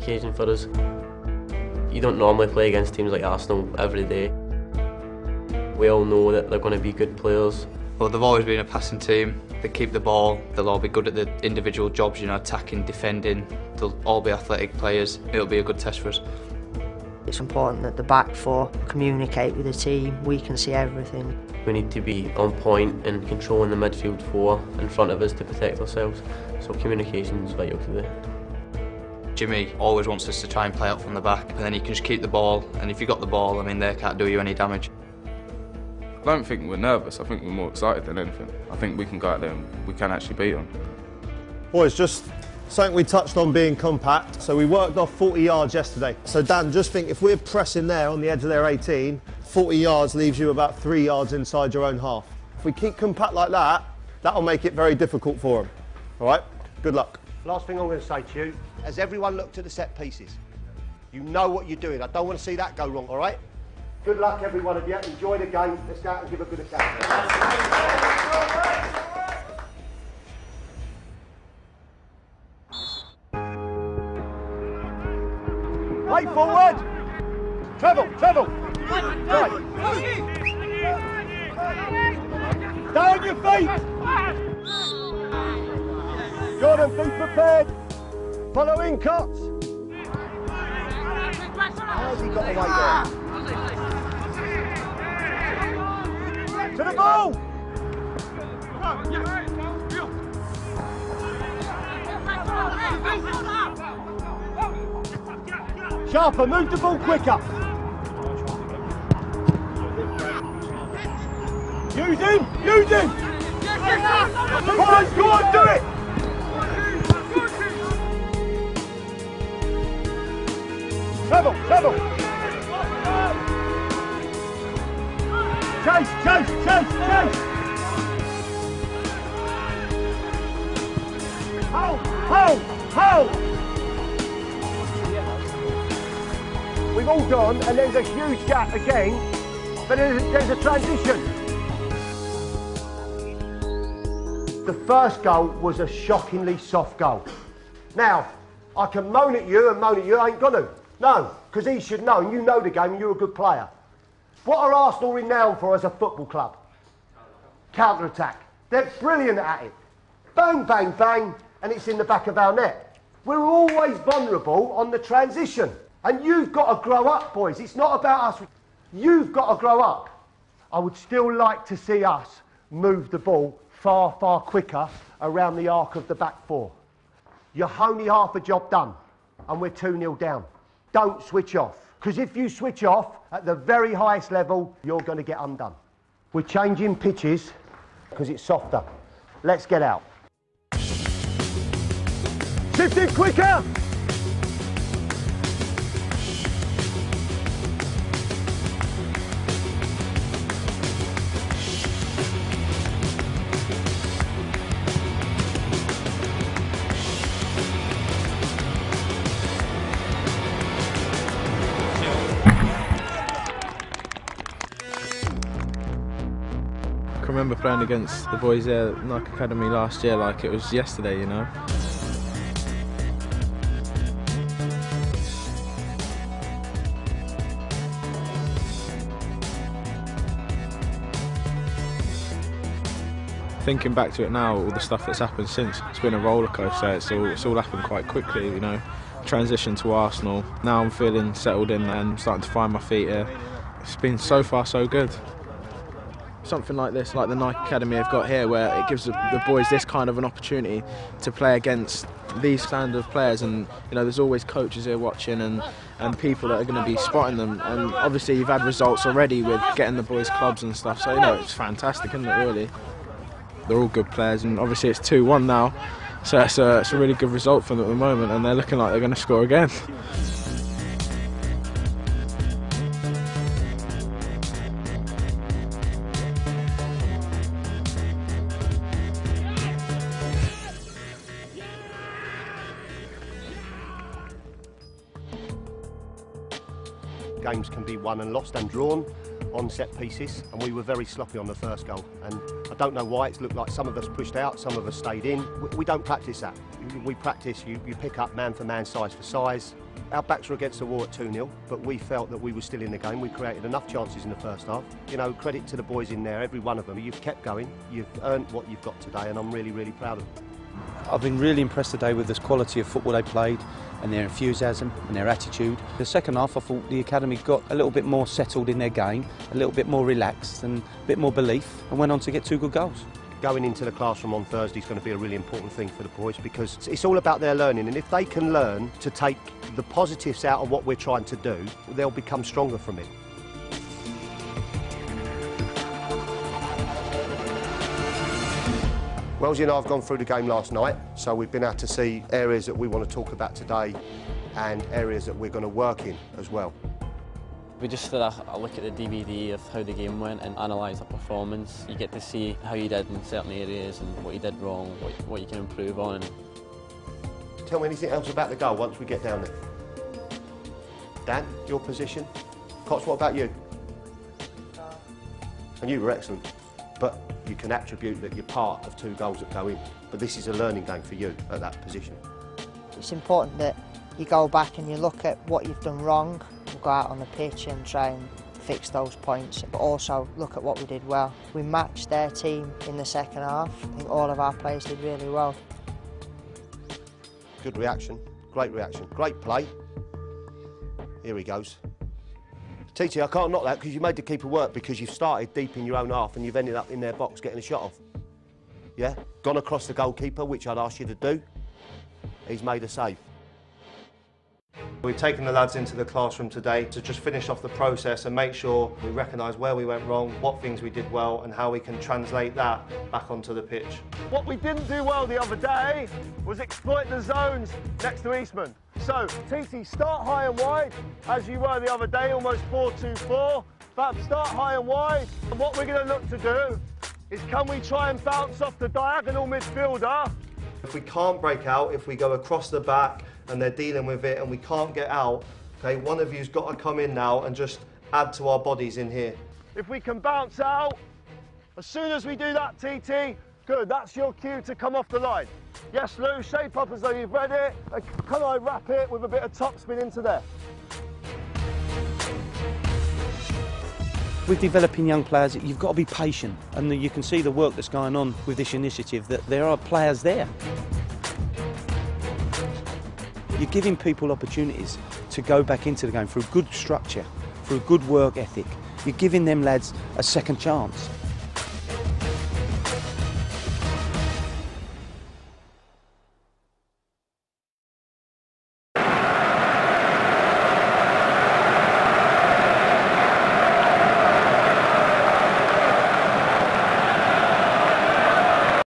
occasion for us. You don't normally play against teams like Arsenal every day. We all know that they're going to be good players. Well, they've always been a passing team. They keep the ball, they'll all be good at the individual jobs, you know, attacking, defending. They'll all be athletic players. It'll be a good test for us. It's important that the back four communicate with the team. We can see everything. We need to be on point and controlling the midfield four in front of us to protect ourselves. So communication is vital today. Jimmy always wants us to try and play out from the back, and then you can just keep the ball, and if you've got the ball, I mean, they can't do you any damage. I don't think we're nervous, I think we're more excited than anything. I think we can go out there and we can actually beat them. Boys, just something we touched on being compact. So we worked off 40 yards yesterday. So Dan, just think if we're pressing there on the edge of their 18, 40 yards leaves you about 3 yards inside your own half. If we keep compact like that, that'll make it very difficult for them. All right, good luck. Last thing I'm going to say to you, has everyone looked at the set pieces? You know what you're doing. I don't want to see that go wrong, all right? Good luck, every one of you. Enjoy the game. Let's go out and give a good account. Play forward. Treble. Right. Stay on your feet. Jordan, be prepared. Follow in, Cots. How's he got away there? To the ball! Sharper, move the ball quicker. Use him! Come on, do it! Treble! Chase! Hold! We've all gone, and there's a huge gap again, but there's a transition. The first goal was a shockingly soft goal. Now, I can moan at you, I ain't gonna. No, because he should know, and you know the game, and you're a good player. What are Arsenal renowned for as a football club? Counter-attack. They're brilliant at it. Bang, bang, bang, and it's in the back of our net. We're always vulnerable on the transition. And you've got to grow up, boys. It's not about us. You've got to grow up. I would still like to see us move the ball far, far quicker around the arc of the back four. You're only half a job done, and we're 2-0 down. Don't switch off, because if you switch off at the very highest level, you're going to get undone. We're changing pitches because it's softer. Let's get out. Shift it quicker! I remember playing against the boys there at Nike Academy last year like it was yesterday, you know. Thinking back to it now, all the stuff that's happened since, it's been a roller coaster. It's all happened quite quickly, you know. Transition to Arsenal. Now I'm feeling settled in and starting to find my feet here. It's been so far so good. Something like this, like the Nike Academy have got here, where it gives the boys this kind of an opportunity to play against these standard of players, and you know there's always coaches here watching and people that are going to be spotting them, and obviously you've had results already with getting the boys clubs and stuff, so you know it's fantastic, isn't it, really? They're all good players, and obviously it's 2-1 now, so it's a really good result for them at the moment, and they're looking like they're going to score again. Games can be won and lost and drawn on set pieces, and we were very sloppy on the first goal, and I don't know why. It's looked like some of us pushed out, some of us stayed in. We don't practice that. We practice, you pick up man for man, size for size, Our backs were against the wall at 2-0, but we felt that we were still in the game. We created enough chances in the first half. You know, credit to the boys in there, every one of them. You've kept going, you've earned what you've got today, and I'm really, really proud of them. I've been really impressed today with the quality of football they played and their enthusiasm and their attitude. The second half, I thought the academy got a little bit more settled in their game, a little bit more relaxed and a bit more belief, and went on to get 2 good goals. Going into the classroom on Thursday is going to be a really important thing for the boys, because it's all about their learning, and if they can learn to take the positives out of what we're trying to do, they'll become stronger from it. Wellesley and I have gone through the game last night, so we've been able to see areas that we want to talk about today and areas that we're going to work in as well. We just did a look at the DVD of how the game went and analysed the performance. You get to see how you did in certain areas and what you did wrong, what you can improve on. Tell me anything else about the goal once we get down there. Dan, your position? Cots, what about you? And you were excellent, but you can attribute that you're part of 2 goals that go in. But this is a learning game for you at that position. It's important that you go back and you look at what you've done wrong, and go out on the pitch and try and fix those points, but also look at what we did well. We matched their team in the second half. I think all of our players did really well. Good reaction, great play. Here he goes. TT, I can't knock that because you made the keeper work, because you've started deep in your own half and you've ended up in their box getting a shot off. Yeah? Gone across the goalkeeper, which I'd ask you to do. He's made a save. We've taken the lads into the classroom today to just finish off the process and make sure we recognise where we went wrong, what things we did well, and how we can translate that back onto the pitch. What we didn't do well the other day was exploit the zones next to Eastman. So, TT, start high and wide, as you were the other day, almost 4-2-4. But start high and wide. And what we're going to look to do is, can we try and bounce off the diagonal midfielder? If we can't break out, if we go across the back and they're dealing with it and we can't get out, okay, one of you's got to come in now and just add to our bodies in here. If we can bounce out, as soon as we do that, TT, good, that's your cue to come off the line. Yes, Lou, shape up as though you've read it. Can I wrap it with a bit of topspin into there? With developing young players, you've got to be patient, and you can see the work that's going on with this initiative, that there are players there. You're giving people opportunities to go back into the game through good structure, through good work ethic. You're giving them lads a second chance.